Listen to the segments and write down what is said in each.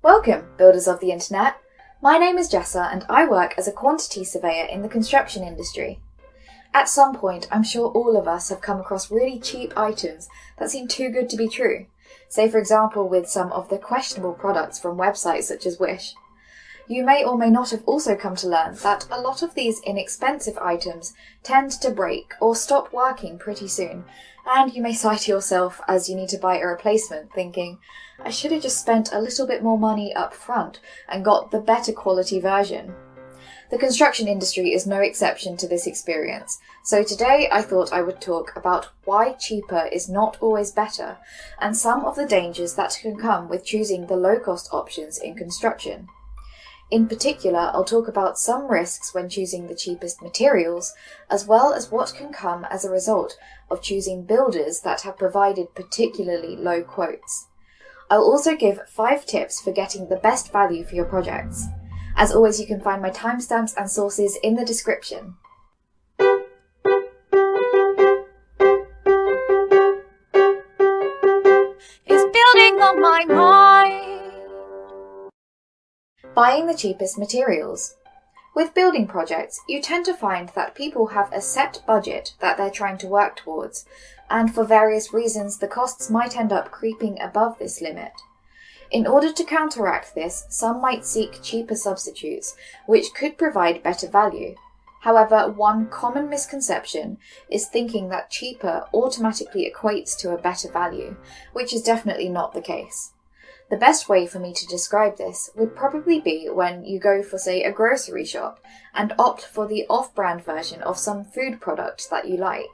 Welcome, builders of the internet. My name is Jessa and I work as a quantity surveyor in the construction industry. At some point, I'm sure all of us have come across really cheap items that seem too good to be true. Say for example with some of the questionable products from websites such as Wish. You may or may not have also come to learn that a lot of these inexpensive items tend to break or stop working pretty soon, and you may sigh to yourself as you need to buy a replacement thinking, I should have just spent a little bit more money up front and got the better quality version. The construction industry is no exception to this experience, so today I thought I would talk about why cheaper is not always better and some of the dangers that can come with choosing the low-cost options in construction. In particular, I'll talk about some risks when choosing the cheapest materials, as well as what can come as a result of choosing builders that have provided particularly low quotes. I'll also give 5 tips for getting the best value for your projects. As always, you can find my timestamps and sources in the description. Is building on my mind. Buying the cheapest materials. With building projects, you tend to find that people have a set budget that they're trying to work towards, and for various reasons the costs might end up creeping above this limit. In order to counteract this, some might seek cheaper substitutes, which could provide better value. However, one common misconception is thinking that cheaper automatically equates to a better value, which is definitely not the case. The best way for me to describe this would probably be when you go for, say, a grocery shop and opt for the off-brand version of some food product that you like.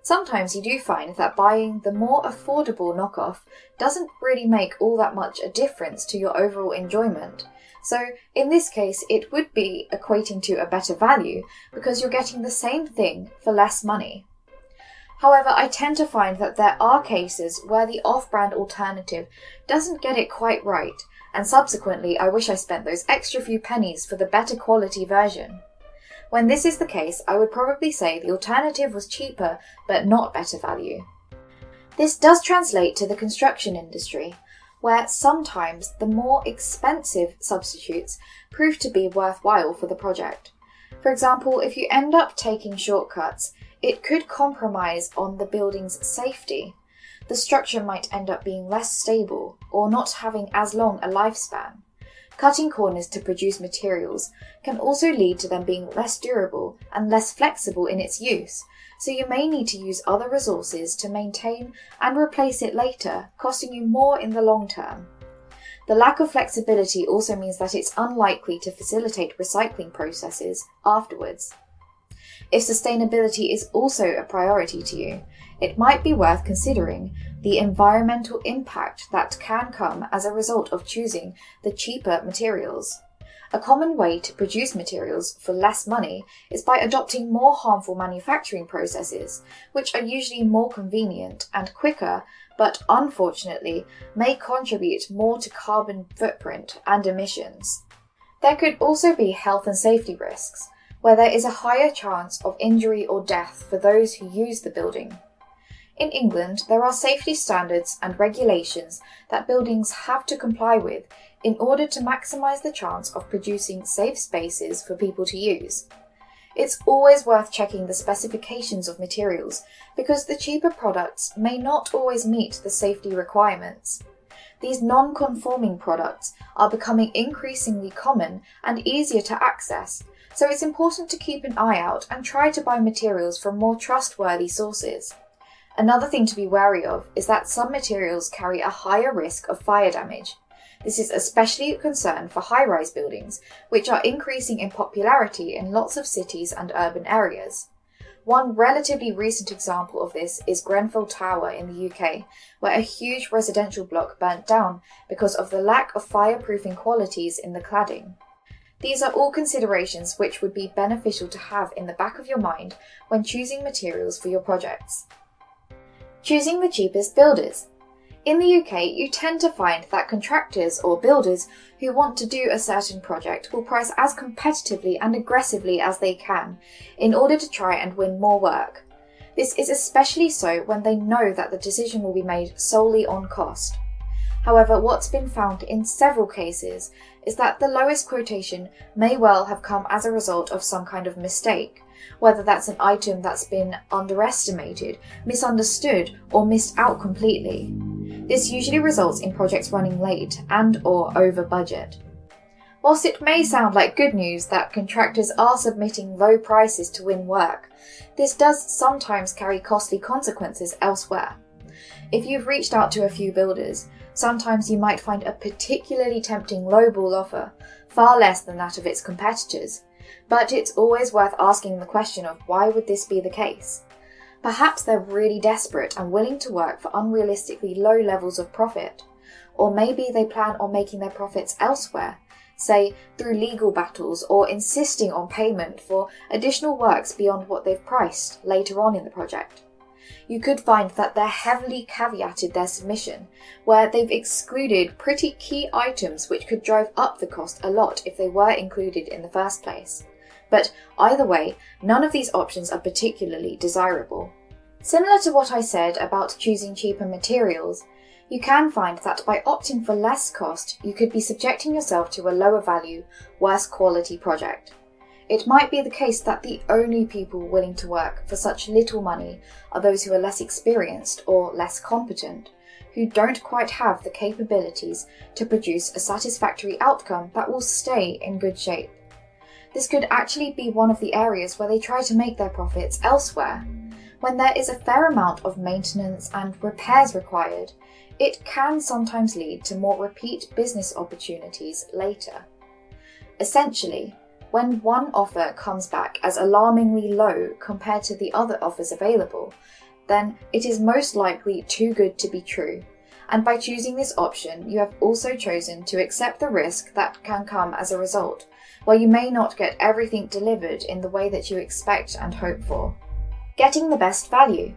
Sometimes you do find that buying the more affordable knockoff doesn't really make all that much a difference to your overall enjoyment. So in this case, it would be equating to a better value because you're getting the same thing for less money. However, I tend to find that there are cases where the off-brand alternative doesn't get it quite right, and subsequently I wish I spent those extra few pennies for the better quality version. When this is the case, I would probably say the alternative was cheaper but not better value. This does translate to the construction industry, where sometimes the more expensive substitutes prove to be worthwhile for the project. For example, if you end up taking shortcuts, it could compromise on the building's safety. The structure might end up being less stable or not having as long a lifespan. Cutting corners to produce materials can also lead to them being less durable and less flexible in its use, so you may need to use other resources to maintain and replace it later, costing you more in the long term. The lack of flexibility also means that it's unlikely to facilitate recycling processes afterwards. If sustainability is also a priority to you, it might be worth considering the environmental impact that can come as a result of choosing the cheaper materials. A common way to produce materials for less money is by adopting more harmful manufacturing processes, which are usually more convenient and quicker, but unfortunately may contribute more to carbon footprint and emissions. There could also be health and safety risks, where there is a higher chance of injury or death for those who use the building. In England, there are safety standards and regulations that buildings have to comply with in order to maximise the chance of producing safe spaces for people to use. It's always worth checking the specifications of materials because the cheaper products may not always meet the safety requirements. These non-conforming products are becoming increasingly common and easier to access, so it's important to keep an eye out and try to buy materials from more trustworthy sources. Another thing to be wary of is that some materials carry a higher risk of fire damage. This is especially a concern for high-rise buildings, which are increasing in popularity in lots of cities and urban areas. One relatively recent example of this is Grenfell Tower in the UK, where a huge residential block burnt down because of the lack of fireproofing qualities in the cladding. These are all considerations which would be beneficial to have in the back of your mind when choosing materials for your projects. Choosing the cheapest builders. In the UK, you tend to find that contractors or builders who want to do a certain project will price as competitively and aggressively as they can in order to try and win more work. This is especially so when they know that the decision will be made solely on cost. However, what's been found in several cases is that the lowest quotation may well have come as a result of some kind of mistake, whether that's an item that's been underestimated, misunderstood, or missed out completely. This usually results in projects running late and/or over budget. Whilst it may sound like good news that contractors are submitting low prices to win work, this does sometimes carry costly consequences elsewhere. If you've reached out to a few builders, sometimes you might find a particularly tempting lowball offer, far less than that of its competitors, but it's always worth asking the question of why would this be the case? Perhaps they're really desperate and willing to work for unrealistically low levels of profit, or maybe they plan on making their profits elsewhere, say through legal battles or insisting on payment for additional works beyond what they've priced later on in the project. You could find that they're heavily caveated their submission, where they've excluded pretty key items which could drive up the cost a lot if they were included in the first place. But either way, none of these options are particularly desirable. Similar to what I said about choosing cheaper materials, you can find that by opting for less cost, you could be subjecting yourself to a lower value, worse quality project. It might be the case that the only people willing to work for such little money are those who are less experienced or less competent, who don't quite have the capabilities to produce a satisfactory outcome that will stay in good shape. This could actually be one of the areas where they try to make their profits elsewhere. When there is a fair amount of maintenance and repairs required, it can sometimes lead to more repeat business opportunities later. Essentially, when one offer comes back as alarmingly low compared to the other offers available, then it is most likely too good to be true. And by choosing this option, you have also chosen to accept the risk that can come as a result, where you may not get everything delivered in the way that you expect and hope for. Getting the best value.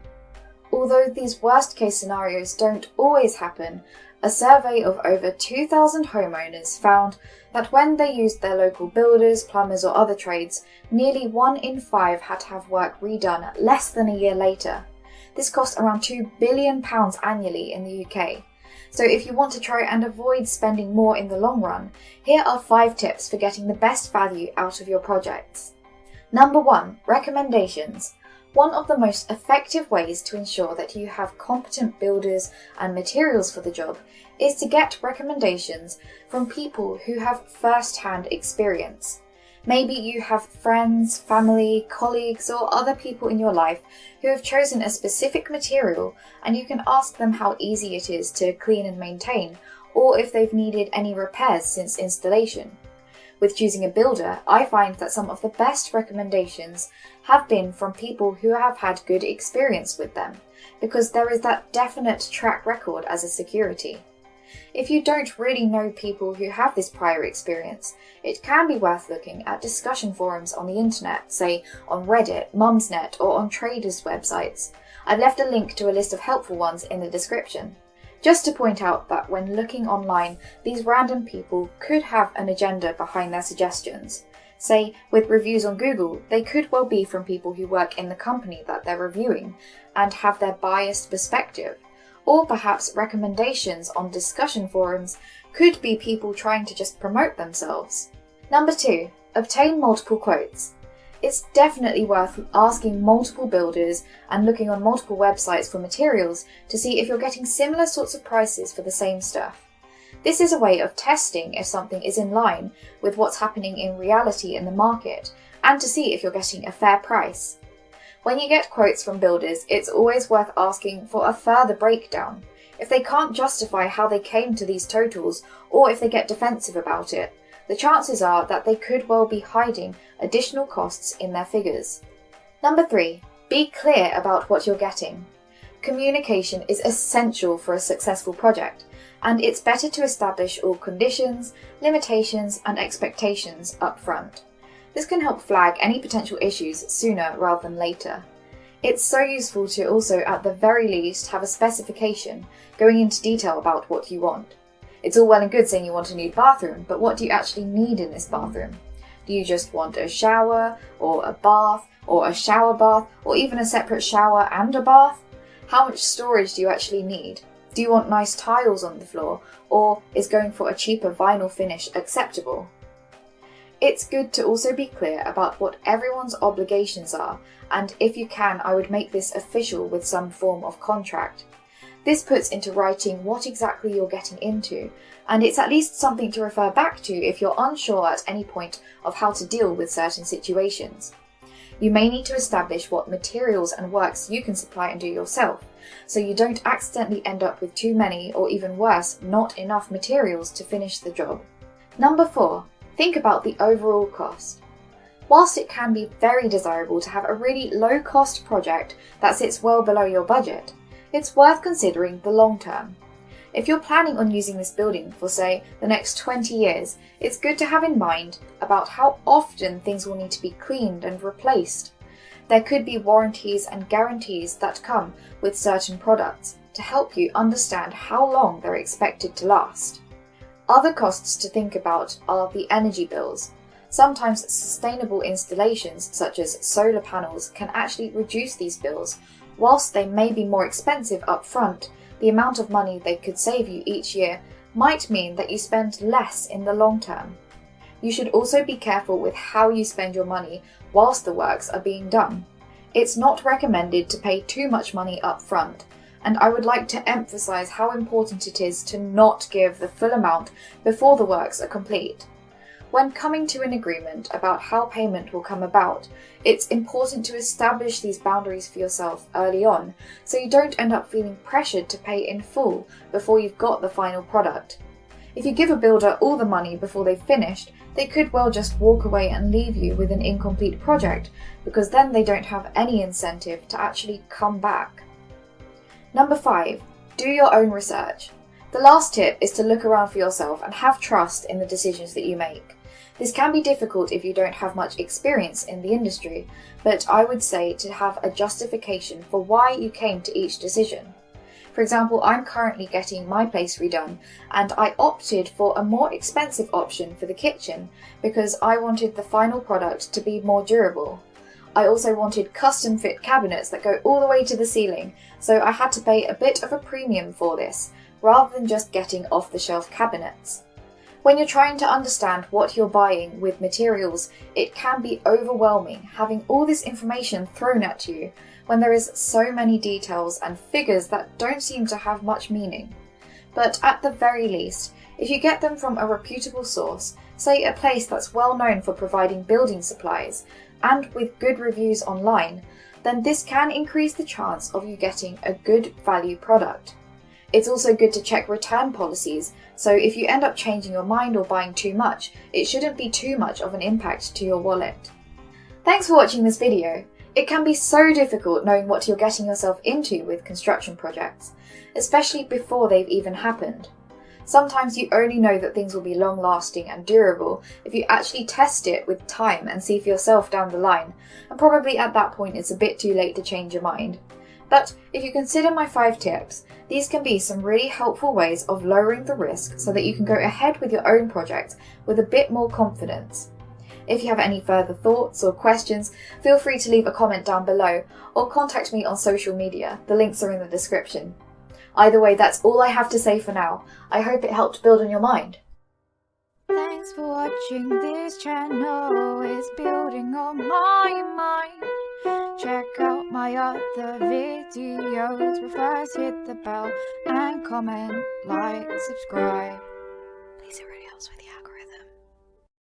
Although these worst case scenarios don't always happen, a survey of over 2,000 homeowners found that when they used their local builders, plumbers or other trades, nearly 1 in 5 had to have work redone less than a year later. This costs around £2 billion annually in the UK. So if you want to try and avoid spending more in the long run, here are 5 tips for getting the best value out of your projects. Number 1, recommendations. One of the most effective ways to ensure that you have competent builders and materials for the job is to get recommendations from people who have first-hand experience. Maybe you have friends, family, colleagues, or other people in your life who have chosen a specific material, and you can ask them how easy it is to clean and maintain, or if they've needed any repairs since installation. With choosing a builder, I find that some of the best recommendations have been from people who have had good experience with them, because there is that definite track record as a security. If you don't really know people who have this prior experience, it can be worth looking at discussion forums on the internet, say on Reddit, Mumsnet, or on traders' websites. I've left a link to a list of helpful ones in the description. Just to point out that when looking online, these random people could have an agenda behind their suggestions. Say, with reviews on Google, they could well be from people who work in the company that they're reviewing and have their biased perspective. Or perhaps recommendations on discussion forums could be people trying to just promote themselves. Number 2, obtain multiple quotes. It's definitely worth asking multiple builders and looking on multiple websites for materials to see if you're getting similar sorts of prices for the same stuff. This is a way of testing if something is in line with what's happening in reality in the market, and to see if you're getting a fair price. When you get quotes from builders, it's always worth asking for a further breakdown. If they can't justify how they came to these totals, or if they get defensive about it, the chances are that they could well be hiding additional costs in their figures. Number 3, be clear about what you're getting. Communication is essential for a successful project, and it's better to establish all conditions, limitations, and expectations up front. This can help flag any potential issues sooner rather than later. It's so useful to also, at the very least, have a specification going into detail about what you want. It's all well and good saying you want a new bathroom, but what do you actually need in this bathroom? Do you just want a shower, or a bath, or a shower bath, or even a separate shower and a bath? How much storage do you actually need? Do you want nice tiles on the floor, or is going for a cheaper vinyl finish acceptable? It's good to also be clear about what everyone's obligations are, and if you can, I would make this official with some form of contract. This puts into writing what exactly you're getting into, and it's at least something to refer back to if you're unsure at any point of how to deal with certain situations. You may need to establish what materials and works you can supply and do yourself, so you don't accidentally end up with too many, or even worse, not enough materials to finish the job. Number 4. Think about the overall cost. Whilst it can be very desirable to have a really low-cost project that sits well below your budget, it's worth considering the long term. If you're planning on using this building for, say, the next 20 years, it's good to have in mind about how often things will need to be cleaned and replaced. There could be warranties and guarantees that come with certain products to help you understand how long they're expected to last. Other costs to think about are the energy bills. Sometimes sustainable installations such as solar panels can actually reduce these bills. Whilst they may be more expensive up front, the amount of money they could save you each year might mean that you spend less in the long term. You should also be careful with how you spend your money whilst the works are being done. It's not recommended to pay too much money up front, and I would like to emphasise how important it is to not give the full amount before the works are complete. When coming to an agreement about how payment will come about, it's important to establish these boundaries for yourself early on, so you don't end up feeling pressured to pay in full before you've got the final product. If you give a builder all the money before they've finished, they could well just walk away and leave you with an incomplete project, because then they don't have any incentive to actually come back. Number 5. Do your own research. The last tip is to look around for yourself and have trust in the decisions that you make. This can be difficult if you don't have much experience in the industry, but I would say to have a justification for why you came to each decision. For example, I'm currently getting my place redone, and I opted for a more expensive option for the kitchen because I wanted the final product to be more durable. I also wanted custom fit cabinets that go all the way to the ceiling, so I had to pay a bit of a premium for this, rather than just getting off-the-shelf cabinets. When you're trying to understand what you're buying with materials, it can be overwhelming having all this information thrown at you when there is so many details and figures that don't seem to have much meaning. But at the very least, if you get them from a reputable source, say a place that's well known for providing building supplies, and with good reviews online, then this can increase the chance of you getting a good value product. It's also good to check return policies, so if you end up changing your mind or buying too much, it shouldn't be too much of an impact to your wallet. Thanks for watching this video. It can be so difficult knowing what you're getting yourself into with construction projects, especially before they've even happened. Sometimes you only know that things will be long-lasting and durable if you actually test it with time and see for yourself down the line, and probably at that point it's a bit too late to change your mind. But if you consider my 5 tips, these can be some really helpful ways of lowering the risk so that you can go ahead with your own project with a bit more confidence. If you have any further thoughts or questions, feel free to leave a comment down below or contact me on social media. The links are in the description. Either way, that's all I have to say for now. I hope it helped build on your mind. Thanks for watching this channel, it's building on my mind. Check out my other videos, but first hit the bell and comment, like, subscribe. Please, it really helps with the algorithm.